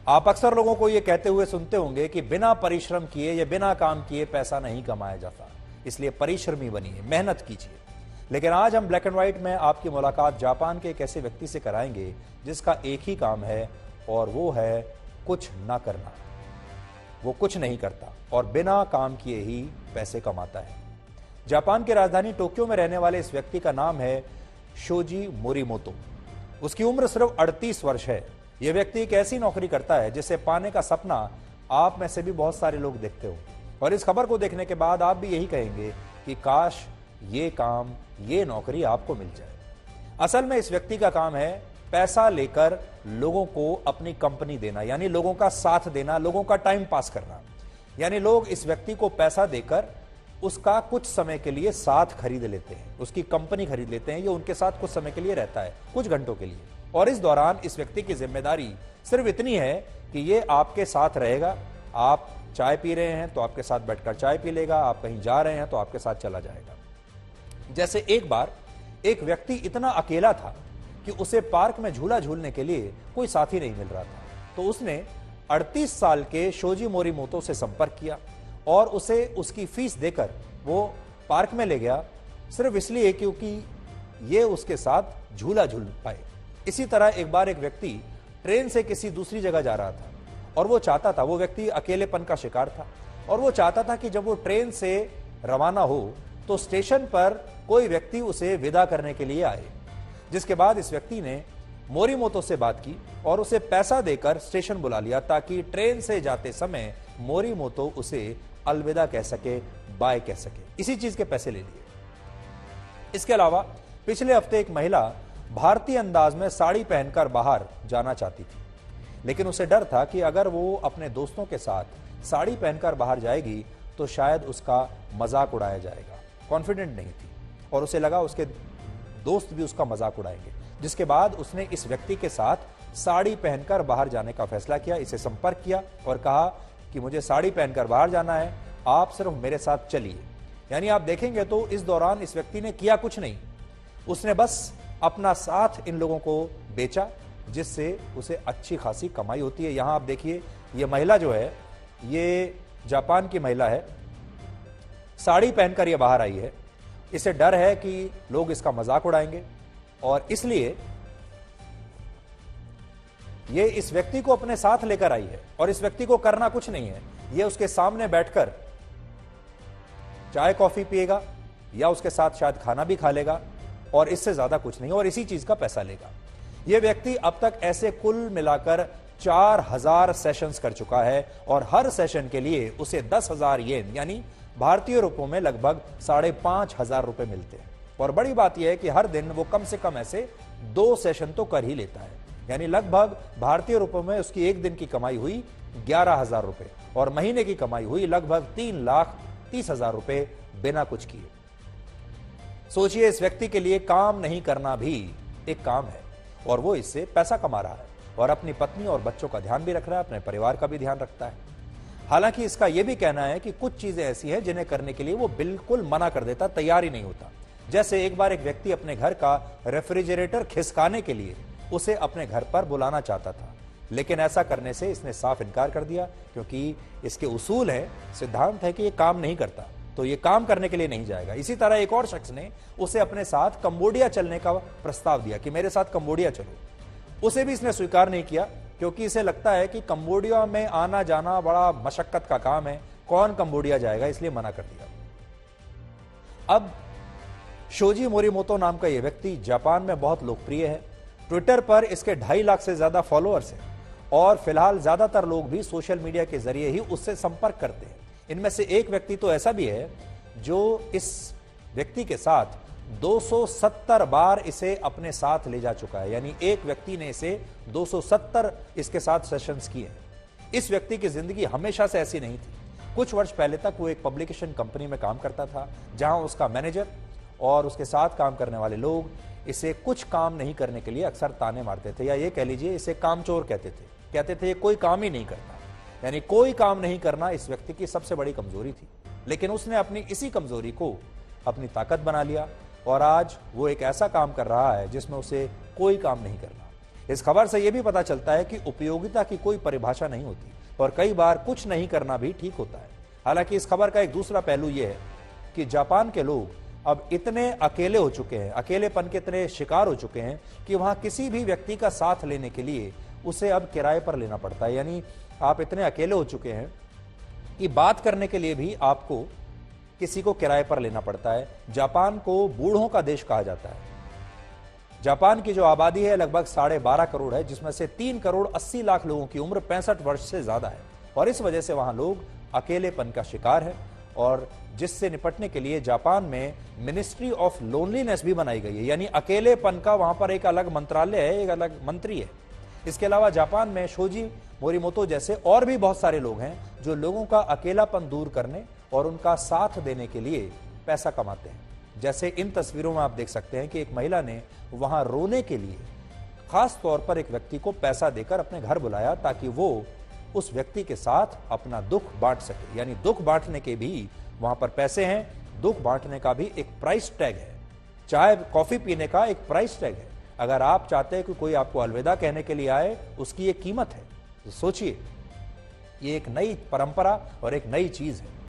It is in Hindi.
आप अक्सर लोगों को यह कहते हुए सुनते होंगे कि बिना परिश्रम किए या बिना काम किए पैसा नहीं कमाया जाता, इसलिए परिश्रमी बनिए, मेहनत कीजिए। लेकिन आज हम ब्लैक एंड व्हाइट में आपकी मुलाकात जापान के एक ऐसे व्यक्ति से कराएंगे जिसका एक ही काम है और वो है कुछ ना करना। वो कुछ नहीं करता और बिना काम किए ही पैसे कमाता है। जापान की राजधानी टोक्यो में रहने वाले इस व्यक्ति का नाम है शोजी मोरीमोतो। उसकी उम्र सिर्फ 38 वर्ष है। यह व्यक्ति एक ऐसी नौकरी करता है जिसे पाने का सपना आप में से भी बहुत सारे लोग देखते हो, और इस खबर को देखने के बाद आप भी यही कहेंगे कि काश ये काम, ये नौकरी आपको मिल जाए। असल में इस व्यक्ति का काम है पैसा लेकर लोगों को अपनी कंपनी देना, यानी लोगों का साथ देना, लोगों का टाइम पास करना। यानी लोग इस व्यक्ति को पैसा देकर उसका कुछ समय के लिए साथ खरीद लेते हैं, उसकी कंपनी खरीद लेते हैं। ये उनके साथ कुछ समय के लिए रहता है, कुछ घंटों के लिए, और इस दौरान इस व्यक्ति की जिम्मेदारी सिर्फ इतनी है कि ये आपके साथ रहेगा। आप चाय पी रहे हैं तो आपके साथ बैठकर चाय पी लेगा, आप कहीं जा रहे हैं तो आपके साथ चला जाएगा। जैसे एक बार एक व्यक्ति इतना अकेला था कि उसे पार्क में झूला झूलने के लिए कोई साथी नहीं मिल रहा था, तो उसने 38 साल के शोजी मोरीमोतो से संपर्क किया और उसे उसकी फीस देकर वो पार्क में ले गया, सिर्फ इसलिए क्योंकि ये उसके साथ झूला झूल पाए। इसी तरह एक बार एक व्यक्ति ट्रेन से किसी दूसरी जगह जा रहा था और वो चाहता था, वो व्यक्ति अकेलेपन का शिकार था और वो चाहता था कि जब वो ट्रेन से रवाना हो तो स्टेशन पर कोई व्यक्ति उसे विदा करने के लिए आए। जिसके बाद इस व्यक्ति ने मोरीमोतो से बात की और उसे पैसा देकर स्टेशन बुला लिया ताकि ट्रेन से जाते समय मोरीमोतो उसे अलविदा कह सके, बाय कह सके। इसी चीज के पैसे ले लिए। इसके अलावा पिछले हफ्ते एक महिला भारतीय अंदाज में साड़ी पहनकर बाहर जाना चाहती थी, लेकिन उसे डर था कि अगर वो अपने दोस्तों के साथ साड़ी पहनकर बाहर जाएगी तो शायद उसका मजाक उड़ाया जाएगा। कॉन्फिडेंट नहीं थी और उसे लगा उसके दोस्त भी उसका मजाक उड़ाएंगे। जिसके बाद उसने इस व्यक्ति के साथ साड़ी पहनकर बाहर जाने का फैसला किया, इसे संपर्क किया और कहा कि मुझे साड़ी पहनकर बाहर जाना है, आप सिर्फ मेरे साथ चलिए। यानी आप देखेंगे तो इस दौरान इस व्यक्ति ने किया कुछ नहीं, उसने बस अपना साथ इन लोगों को बेचा, जिससे उसे अच्छी खासी कमाई होती है। यहां आप देखिए, ये महिला जो है, ये जापान की महिला है, साड़ी पहनकर ये बाहर आई है। इसे डर है कि लोग इसका मजाक उड़ाएंगे और इसलिए ये इस व्यक्ति को अपने साथ लेकर आई है और इस व्यक्ति को करना कुछ नहीं है, ये उसके सामने बैठकर चाय कॉफी पिएगा या उसके साथ शायद खाना भी खा लेगा और इससे ज्यादा कुछ नहीं, और इसी चीज का पैसा लेगा। यह व्यक्ति अब तक ऐसे कुल मिलाकर 4000 सेशंस कर चुका है और हर सेशन के लिए उसे 10,000 येन यानी भारतीय रुपयों में लगभग 5,500 रुपए मिलते हैं। और बड़ी बात यह है कि हर दिन वो कम से कम ऐसे 2 सेशन तो कर ही लेता है, यानी लगभग भारतीय रुपयों में उसकी एक दिन की कमाई हुई 11,000 रुपए और महीने की कमाई हुई लगभग 3,30,000 रुपए बिना कुछ किए। सोचिए, इस व्यक्ति के लिए काम नहीं करना भी एक काम है और वो इससे पैसा कमा रहा है और अपनी पत्नी और बच्चों का ध्यान भी रख रहा है, अपने परिवार का भी ध्यान रखता है। हालांकि इसका यह भी कहना है कि कुछ चीजें ऐसी हैं जिन्हें करने के लिए वो बिल्कुल मना कर देता, तैयार ही नहीं होता। जैसे एक बार एक व्यक्ति अपने घर का रेफ्रिजरेटर खिसकाने के लिए उसे अपने घर पर बुलाना चाहता था, लेकिन ऐसा करने से इसने साफ इनकार कर दिया क्योंकि इसके उसूल है, सिद्धांत है कि ये काम नहीं करता, तो ये काम करने के लिए नहीं जाएगा। इसी तरह एक और शख्स ने उसे अपने साथ कंबोडिया चलने का प्रस्ताव दिया कि मेरे साथ कंबोडिया चलो। उसे भी इसने स्वीकार नहीं किया क्योंकि इसे लगता है कि कंबोडिया में आना जाना बड़ा मशक्कत का काम है, कौन कंबोडिया जाएगा, इसलिए मना कर दिया। अब शोजी मोरीमोतो नाम का यह व्यक्ति जापान में बहुत लोकप्रिय है। ट्विटर पर इसके 2.5 लाख से ज्यादा फॉलोअर्स हैं और फिलहाल ज्यादातर लोग भी सोशल मीडिया के जरिए ही उससे संपर्क करते हैं। इनमें से एक व्यक्ति तो ऐसा भी है जो इस व्यक्ति के साथ 270 बार इसे अपने साथ ले जा चुका है, यानी एक व्यक्ति ने इसे 270 इसके साथ सेशंस किए हैं। इस व्यक्ति की जिंदगी हमेशा से ऐसी नहीं थी। कुछ वर्ष पहले तक वो एक पब्लिकेशन कंपनी में काम करता था जहां उसका मैनेजर और उसके साथ काम करने वाले लोग इसे कुछ काम नहीं करने के लिए अक्सर ताने मारते थे, या ये कह लीजिए इसे कामचोर कहते थे ये कोई काम ही नहीं करता, यानी कोई काम नहीं करना इस व्यक्ति की सबसे बड़ी कमजोरी थी। लेकिन उसने अपनी इसी कमजोरी को अपनी ताकत बना लिया और आज वो एक ऐसा काम कर रहा है जिसमें उसे कोई काम नहीं करना। इस खबर से यह भी पता चलता है कि उपयोगिता की कोई परिभाषा नहीं होती और कई बार कुछ नहीं करना भी ठीक होता है। हालांकि इस खबर का एक दूसरा पहलू यह है कि जापान के लोग अब इतने अकेले हो चुके हैं, अकेलेपन के इतने शिकार हो चुके हैं कि वहां किसी भी व्यक्ति का साथ लेने के लिए उसे अब किराए पर लेना पड़ता है। यानी आप इतने अकेले हो चुके हैं कि बात करने के लिए भी आपको किसी को किराए पर लेना पड़ता है। जापान को बूढ़ों का देश कहा जाता है। जापान की जो आबादी है लगभग 12.5 करोड़ है, जिसमें से 3 करोड़ 80 लाख लोगों की उम्र 65 वर्ष से ज्यादा है और इस वजह से वहां लोग अकेलेपन का शिकार है और जिससे निपटने के लिए जापान में मिनिस्ट्री ऑफ लोनलीनेस भी बनाई गई है। यानी अकेलेपन का वहां पर एक अलग मंत्रालय है, एक अलग मंत्री है। इसके अलावा जापान में शोजी मोरिमोतो जैसे और भी बहुत सारे लोग हैं जो लोगों का अकेलापन दूर करने और उनका साथ देने के लिए पैसा कमाते हैं। जैसे इन तस्वीरों में आप देख सकते हैं कि एक महिला ने वहां रोने के लिए खास तौर पर एक व्यक्ति को पैसा देकर अपने घर बुलाया ताकि वो उस व्यक्ति के साथ अपना दुख बांट सके। यानी दुख बांटने के भी वहां पर पैसे हैं, दुख बांटने का भी एक प्राइस टैग है, चाय कॉफी पीने का एक प्राइस टैग है। अगर आप चाहते हैं कि कोई आपको अलविदा कहने के लिए आए, उसकी एक कीमत है। तो सोचिए, ये एक नई परंपरा और एक नई चीज है।